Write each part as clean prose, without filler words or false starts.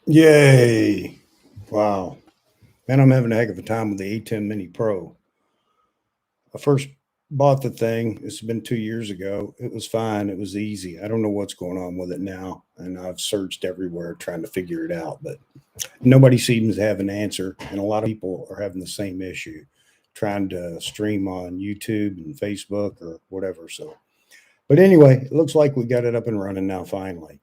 Yay. Wow. Man, I'm having a heck of a time with the A10 Mini Pro. I first bought the thing. It's been 2 years ago. It was fine. It was easy. I don't know what's going on with it now. And I've searched everywhere trying to figure it out, but nobody seems to have an answer. And a lot of people are having the same issue trying to stream on YouTube and Facebook or whatever. So, but anyway, it looks like we got it up and running now finally.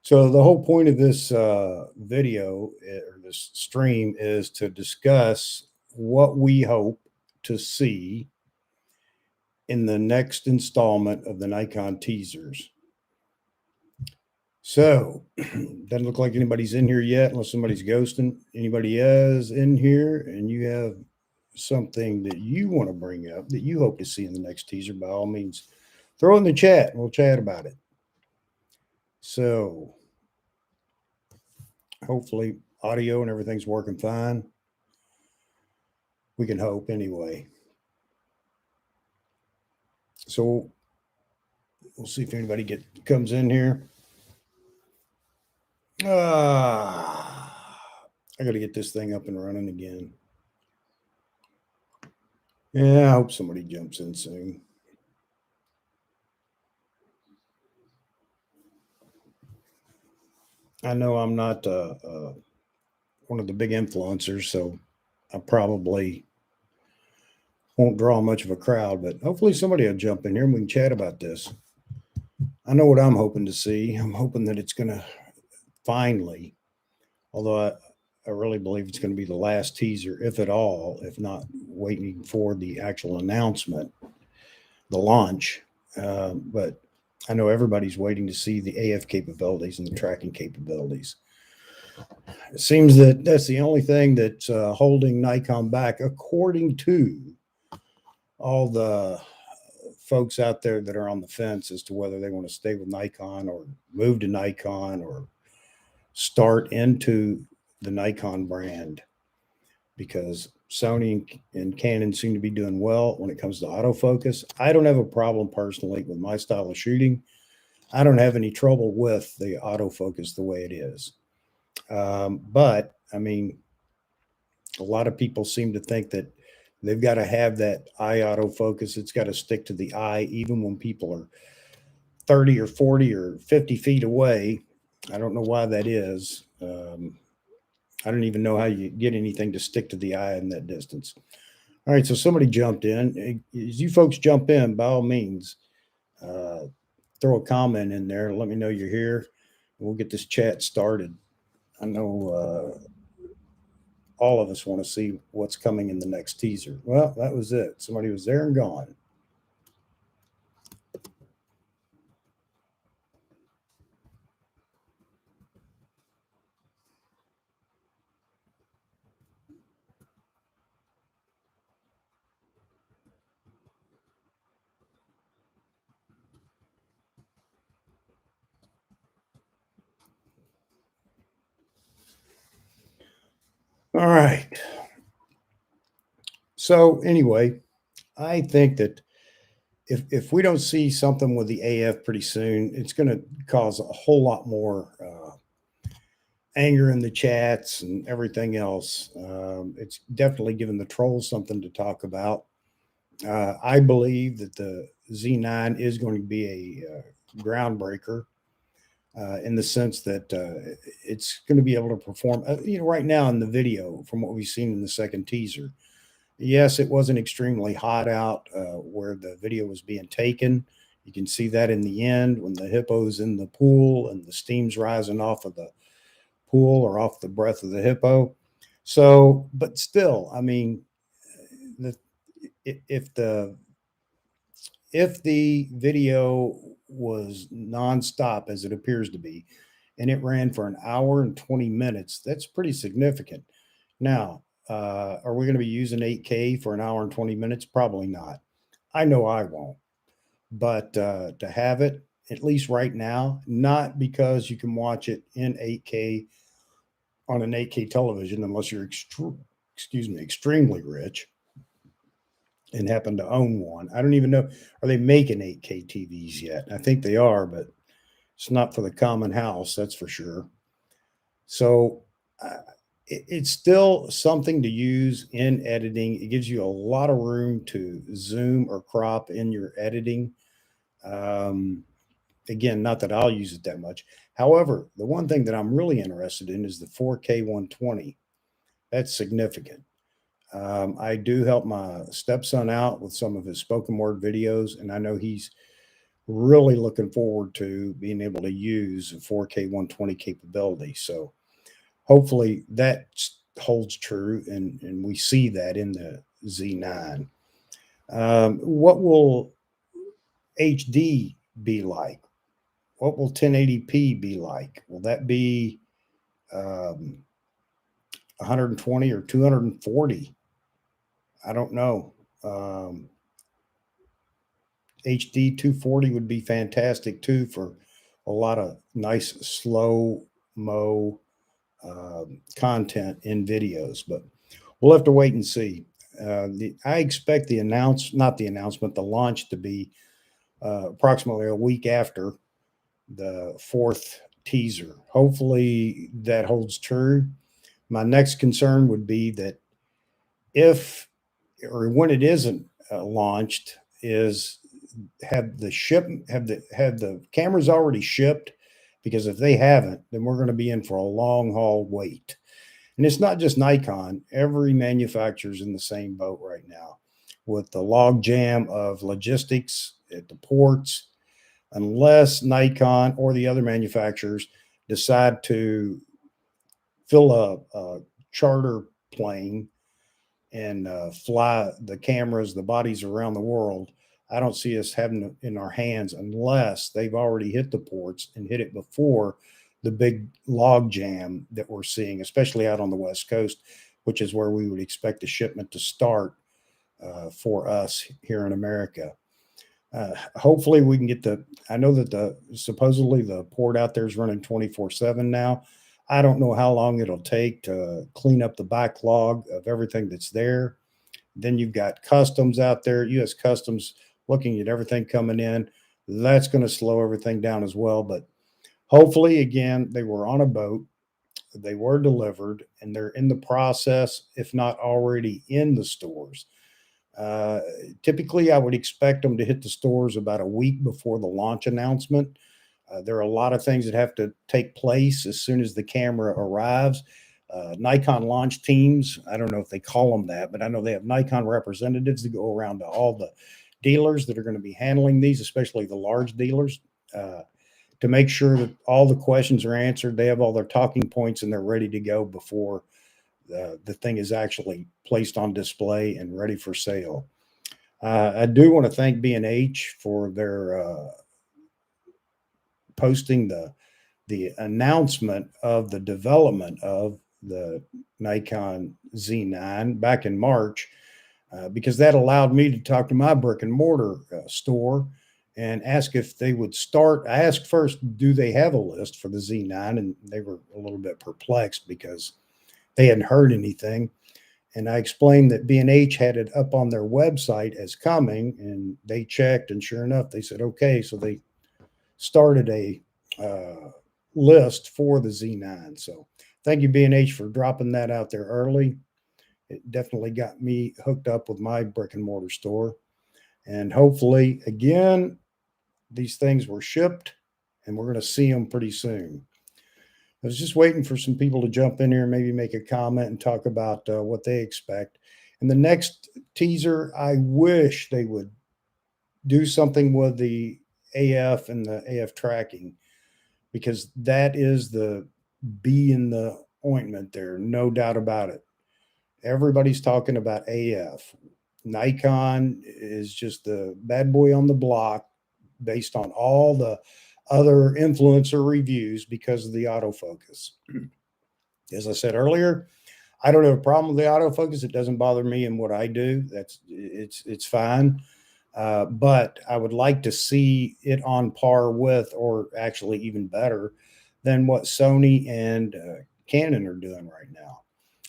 So the whole point of this video or this stream is to discuss what we hope to see in the next installment of the Nikon teasers. So doesn't look like anybody's in here yet, unless somebody's ghosting. Anybody is in here, and you have something that you want to bring up that you hope to see in the next teaser, by all means, throw it in the chat and we'll chat about it. So hopefully audio and everything's working fine. We can hope anyway. So we'll see if anybody comes in here. I got to get this thing up and running again. Yeah, I hope somebody jumps in soon. I know I'm not one of the big influencers, so I probably won't draw much of a crowd, but hopefully somebody will jump in here and we can chat about this. I know what I'm hoping to see. I'm hoping that it's going to finally, although I really believe it's going to be the last teaser, if at all, if not waiting for the actual announcement, the launch. But I know everybody's waiting to see the AF capabilities and the tracking capabilities. It seems that that's the only thing that's holding Nikon back, according to all the folks out there that are on the fence as to whether they want to stay with Nikon or move to Nikon or start into the Nikon brand, because Sony and Canon seem to be doing well when it comes to autofocus. I don't have a problem personally with my style of shooting. I don't have any trouble with the autofocus the way it is. But I mean, a lot of people seem to think that they've got to have that eye autofocus. It's got to stick to the eye, even when people are 30 or 40 or 50 feet away. I don't know why that is. I don't even know how you get anything to stick to the eye in that distance. All right, so somebody jumped in. As you folks jump in, by all means, uh, throw a comment in there. Let me know you're here. We'll get this chat started. I know all of us want to see what's coming in the next teaser. Well, that was it. Somebody was there and gone. All right. So anyway, I think that if we don't see something with the AF pretty soon, it's going to cause a whole lot more anger in the chats and everything else. It's definitely given the trolls something to talk about. I believe that the Z9 is going to be a groundbreaker in the sense that it's going to be able to perform. Right now in the video, from what we've seen in the second teaser, yes, it wasn't extremely hot out where the video was being taken. You can see that in the end when the hippo's in the pool and the steam's rising off of the pool or off the breath of the hippo. So, but still, I mean, the, if the if the video was nonstop as it appears to be, and it ran for an hour and 20 minutes, that's pretty significant. Now, are we going to be using 8K for an hour and 20 minutes? Probably not. I know I won't. But to have it, at least right now, not because you can watch it in 8K on an 8K television unless you're extremely rich and happen to own one. I don't even know, are they making 8K TVs yet? I think they are, but it's not for the common house, that's for sure. So it's still something to use in editing. It gives you a lot of room to zoom or crop in your editing. Um, Again, not that I'll use it that much. However, the one thing that I'm really interested in is the 4K 120. That's significant. I do help my stepson out with some of his spoken word videos, and I know he's really looking forward to being able to use 4K 120 capability. So hopefully that holds true, and we see that in the Z9. What will HD be like? What will 1080p be like? Will that be 120 or 240? I don't know. HD 240 would be fantastic too for a lot of nice slow mo content in videos, but we'll have to wait and see. I expect the launch to be approximately a week after the fourth teaser. Hopefully that holds true. My next concern would be that if or when it isn't launched, is have the cameras already shipped? Because if they haven't, then we're going to be in for a long haul wait. And it's not just Nikon. Every manufacturer's in the same boat right now with the log jam of logistics at the ports. Unless Nikon or the other manufacturers decide to fill a charter plane and fly the cameras, the bodies around the world, I don't see us having it in our hands unless they've already hit the ports and hit it before the big log jam that we're seeing, especially out on the West Coast, which is where we would expect the shipment to start for us here in America. Hopefully we can get I know that supposedly the port out there is running 24/7 now. I don't know how long it'll take to clean up the backlog of everything that's there. Then you've got customs out there, US Customs looking at everything coming in. That's going to slow everything down as well. But hopefully, again, they were on a boat, they were delivered, and they're in the process, if not already in the stores. Uh, Typically, I would expect them to hit the stores about a week before the launch announcement. There are a lot of things that have to take place as soon as the camera arrives. Nikon launch teams, I don't know if they call them that, but I know they have Nikon representatives that go around to all the dealers that are going to be handling these, especially the large dealers, to make sure that all the questions are answered. They have all their talking points and they're ready to go before the thing is actually placed on display and ready for sale. I do want to thank B&H for their posting the announcement of the development of the Nikon Z9 back in March, because that allowed me to talk to my brick and mortar store and ask if they would start. I asked first, do they have a list for the Z9? And they were a little bit perplexed because they hadn't heard anything. And I explained that B&H had it up on their website as coming, and they checked, and sure enough, they said, okay. So they started a list for the Z9. So thank you, B&H, for dropping that out there early. It definitely got me hooked up with my brick and mortar store. And hopefully, again, these things were shipped and we're going to see them pretty soon. I was just waiting for some people to jump in here and maybe make a comment and talk about what they expect. And the next teaser, I wish they would do something with the AF and the AF tracking, because that is the bee in the ointment there, no doubt about it. Everybody's talking about AF. Nikon is just the bad boy on the block based on all the other influencer reviews because of the autofocus. As I said earlier, I don't have a problem with the autofocus. It doesn't bother me in what I do. It's fine. But I would like to see it on par with, or actually even better than what Sony and Canon are doing right now.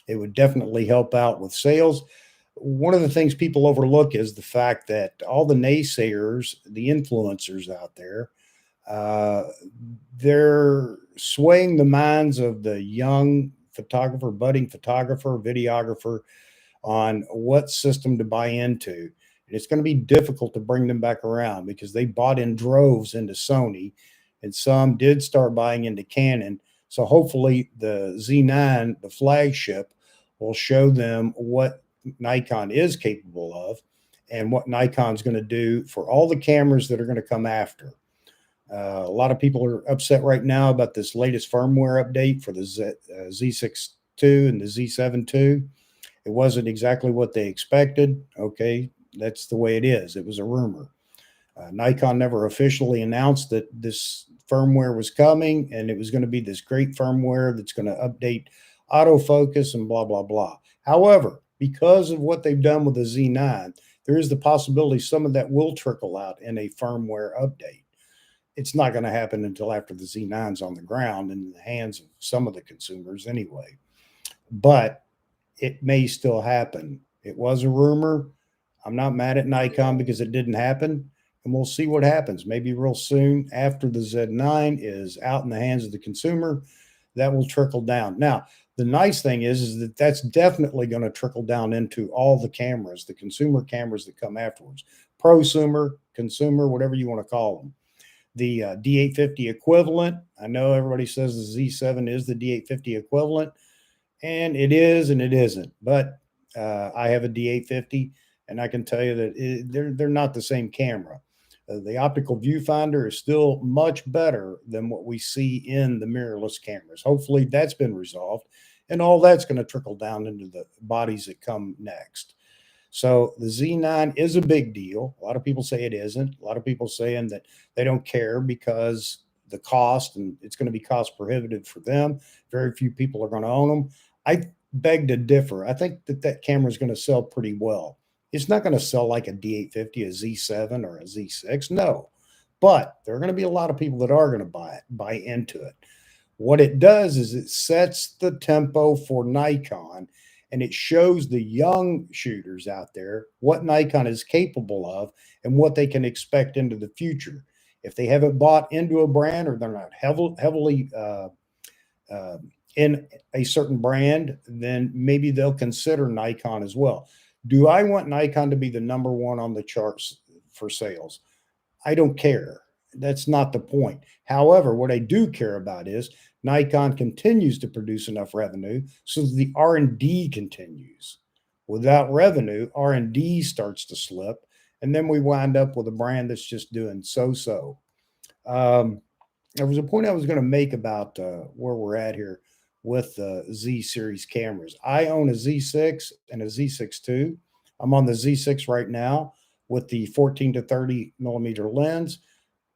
It would definitely help out with sales. One of the things people overlook is the fact that all the naysayers, the influencers out there, Uh, they're swaying the minds of the young photographer, budding photographer, videographer on what system to buy into. And it's going to be difficult to bring them back around because they bought in droves into Sony and some did start buying into Canon. So hopefully the Z9, the flagship, will show them what Nikon is capable of and what Nikon's going to do for all the cameras that are going to come after. A lot of people are upset right now about this latest firmware update for the Z6 II and the Z7 II. It wasn't exactly what they expected. Okay, that's the way it is. It was a rumor. Nikon never officially announced that this firmware was coming and it was going to be this great firmware that's going to update autofocus and blah, blah, blah. However, because of what they've done with the Z9, there is the possibility some of that will trickle out in a firmware update. It's not going to happen until after the Z9's on the ground in the hands of some of the consumers anyway. But it may still happen. It was a rumor. I'm not mad at Nikon because it didn't happen. And we'll see what happens. Maybe real soon after the Z9 is out in the hands of the consumer, that will trickle down. Now, the nice thing is that that's definitely going to trickle down into all the cameras, the consumer cameras that come afterwards. Prosumer, consumer, whatever you want to call them. The D850 equivalent. I know everybody says the Z7 is the D850 equivalent, and it is and it isn't. But I have a D850, and I can tell you that they're not the same camera. The optical viewfinder is still much better than what we see in the mirrorless cameras. Hopefully that's been resolved, and all that's going to trickle down into the bodies that come next. So the Z9 is a big deal. A lot of people say it isn't. A lot of people saying that they don't care because the cost and it's going to be cost prohibitive for them. Very few people are going to own them. I beg to differ. I think that that camera is going to sell pretty well. It's not going to sell like a D850, a Z7, or a Z6. No, but there are going to be a lot of people that are going to buy into it. What it does is it sets the tempo for Nikon, and it shows the young shooters out there what Nikon is capable of and what they can expect into the future. If they haven't bought into a brand or they're not heavily in a certain brand, then maybe they'll consider Nikon as well. Do I want Nikon to be the number one on the charts for sales? I don't care. That's not the point. However, what I do care about is Nikon continues to produce enough revenue so that the R&D continues. Without revenue, R&D starts to slip, and then we wind up with a brand that's just doing so-so. There was a point I was going to make about where we're at here with the Z series cameras. I own a Z6 and a Z6 II. I'm on the Z6 right now with the 14 to 30 millimeter lens.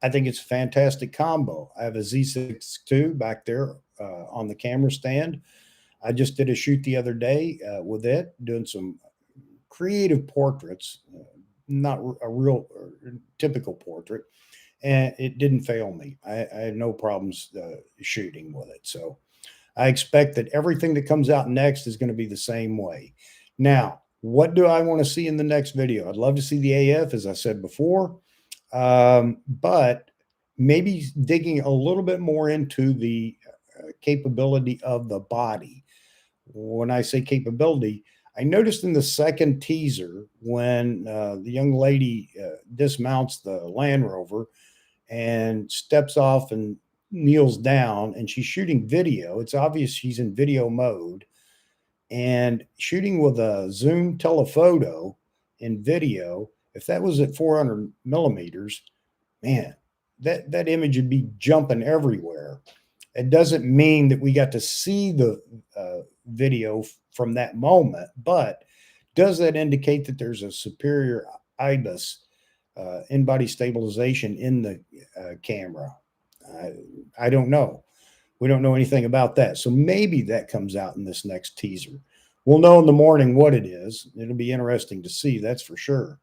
I think it's a fantastic combo. I have a Z6 II back there on the camera stand. I just did a shoot the other day with it, doing some creative portraits, not a real typical portrait, and it didn't fail me. I had no problems shooting with it. So I expect that everything that comes out next is going to be the same way. Now, what do I want to see in the next video? I'd love to see the AF, as I said before, but maybe digging a little bit more into the capability of the body. When I say capability, I noticed in the second teaser when the young lady dismounts the Land Rover and steps off and kneels down and she's shooting video. It's obvious she's in video mode and shooting with a zoom telephoto in video. If that was at 400 millimeters, man, that image would be jumping everywhere. It doesn't mean that we got to see the video from that moment, but does that indicate that there's a superior IBIS in-body stabilization in the camera? I don't know. We don't know anything about that. So maybe that comes out in this next teaser. We'll know in the morning what it is. It'll be interesting to see, that's for sure.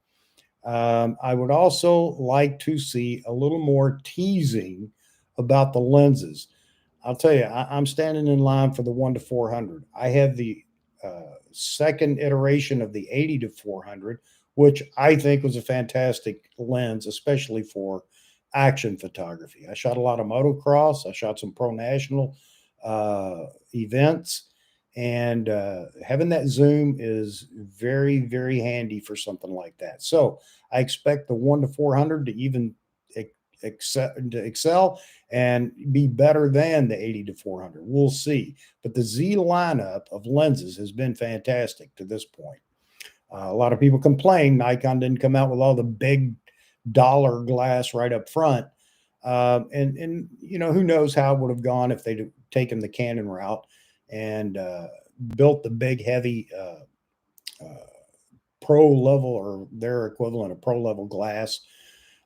I would also like to see a little more teasing about the lenses. I'll tell you, I'm standing in line for the 1-400. I have the second iteration of the 80-400, which I think was a fantastic lens, especially for action photography. I shot a lot of motocross. I shot some pro national events, and having that zoom is very, very handy for something like that. So I expect the 1-400 to even excel and be better than the 80-400. We'll see. But the Z lineup of lenses has been fantastic to this point. A lot of people complain Nikon didn't come out with all the big dollar glass right up front. And you know, who knows how it would have gone if they'd taken the Canon route and built the big, heavy pro level or their equivalent of pro level glass.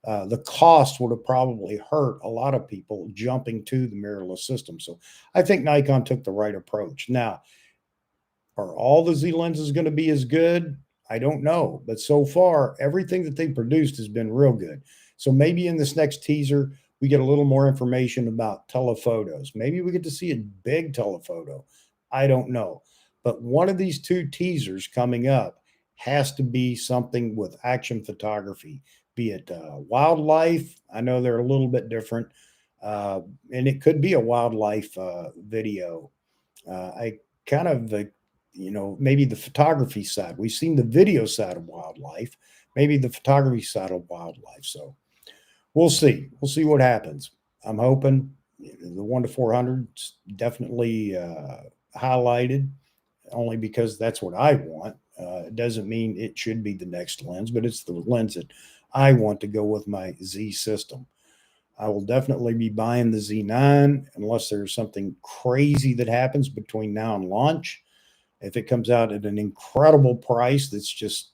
The cost would have probably hurt a lot of people jumping to the mirrorless system. So I think Nikon took the right approach. Now, are all the Z lenses going to be as good? I don't know. But so far, everything that they produced has been real good. So maybe in this next teaser, we get a little more information about telephotos. Maybe we get to see a big telephoto. I don't know. But one of these two teasers coming up has to be something with action photography, be it wildlife. I know they're a little bit different. And it could be a wildlife video. I kind of you know, maybe the photography side. We've seen the video side of wildlife, maybe the photography side of wildlife. So we'll see. We'll see what happens. I'm hoping the 1-400 is definitely highlighted, only because that's what I want. It doesn't mean it should be the next lens, but it's the lens that I want to go with my Z system. I will definitely be buying the Z9 unless there's something crazy that happens between now and launch. If it comes out at an incredible price that's just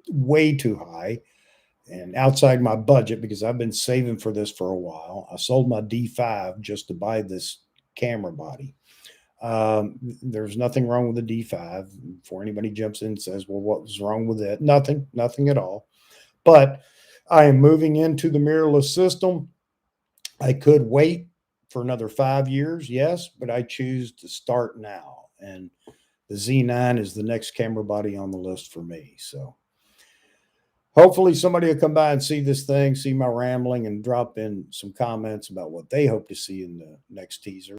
way too high and outside my budget, because I've been saving for this for a while. I sold my D5 just to buy this camera body. There's nothing wrong with the D5. Before anybody jumps in and says, well, what was wrong with it? Nothing at all. But I am moving into the mirrorless system. I could wait for another 5 years, yes, but I choose to start now. And the Z9 is the next camera body on the list for me. So hopefully somebody will come by and see this thing, see my rambling, and drop in some comments about what they hope to see in the next teaser.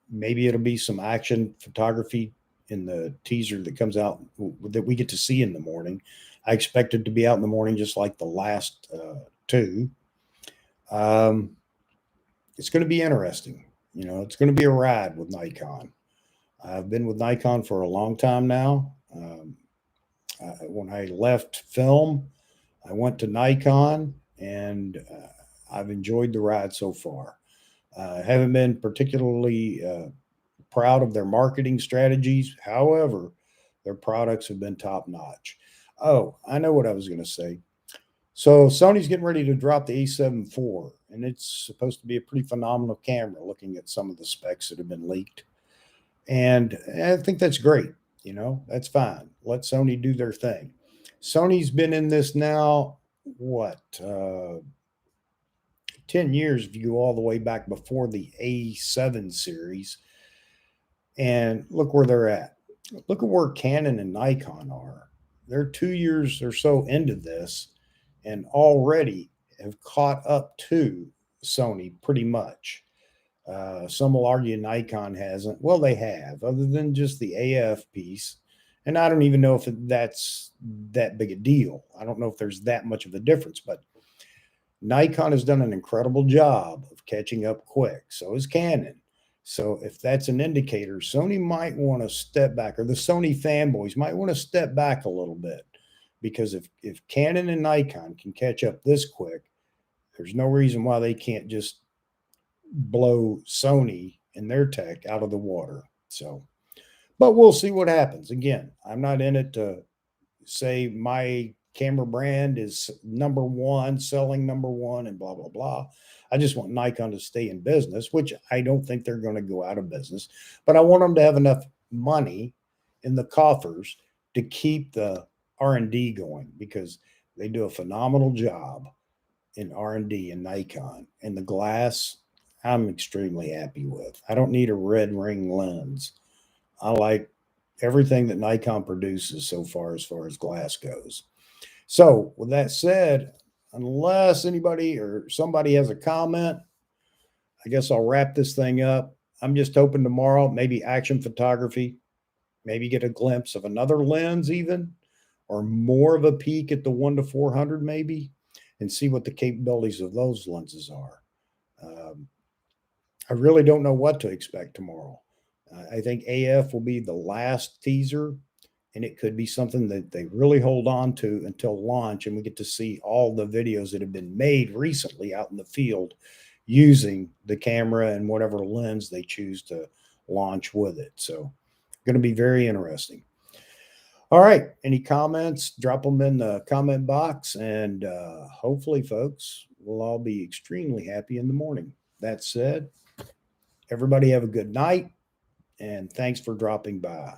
Maybe it'll be some action photography in the teaser that comes out that we get to see in the morning. I expect it to be out in the morning just like the last two. It's going to be interesting. You know, it's going to be a ride with Nikon. I've been with Nikon for a long time now. When I left film, I went to Nikon, and I've enjoyed the ride so far. I haven't been particularly proud of their marketing strategies. However, their products have been top notch. Oh, I know what I was going to say. So Sony's getting ready to drop the A7 IV, and it's supposed to be a pretty phenomenal camera looking at some of the specs that have been leaked. And I think that's great. You know, that's fine. Let Sony do their thing. Sony's been in this now, what, 10 years if you go all the way back before the A7 series. And look where they're at. Look at where Canon and Nikon are. They're 2 years or so into this and already have caught up to Sony pretty much. Some will argue Nikon hasn't. Well, they have, other than just the AF piece. And I don't even know if that's that big a deal. I don't know if there's that much of a difference, but Nikon has done an incredible job of catching up quick. So is Canon. So if that's an indicator, Sony might want to step back, or the Sony fanboys might want to step back a little bit, because if Canon and Nikon can catch up this quick, there's no reason why they can't just blow Sony and their tech out of the water. So, but we'll see what happens. Again, I'm not in it to say my camera brand is number one, selling number one, and blah, blah, blah. I just want Nikon to stay in business, which I don't think they're going to go out of business, but I want them to have enough money in the coffers to keep the R&D going, because they do a phenomenal job in R&D in Nikon. And the glass, I'm extremely happy with. I don't need a red ring lens. I like everything that Nikon produces so far as glass goes. So with that said, unless anybody or somebody has a comment, I guess I'll wrap this thing up. I'm just hoping tomorrow, maybe action photography, maybe get a glimpse of another lens even, or more of a peek at the 1-400 maybe, and see what the capabilities of those lenses are. I really don't know what to expect tomorrow. I think AF will be the last teaser, and it could be something that they really hold on to until launch, and we get to see all the videos that have been made recently out in the field using the camera and whatever lens they choose to launch with it. So going to be very interesting. All right. Any comments? Drop them in the comment box, and hopefully, folks, we'll all be extremely happy in the morning. That said, everybody have a good night, and thanks for dropping by.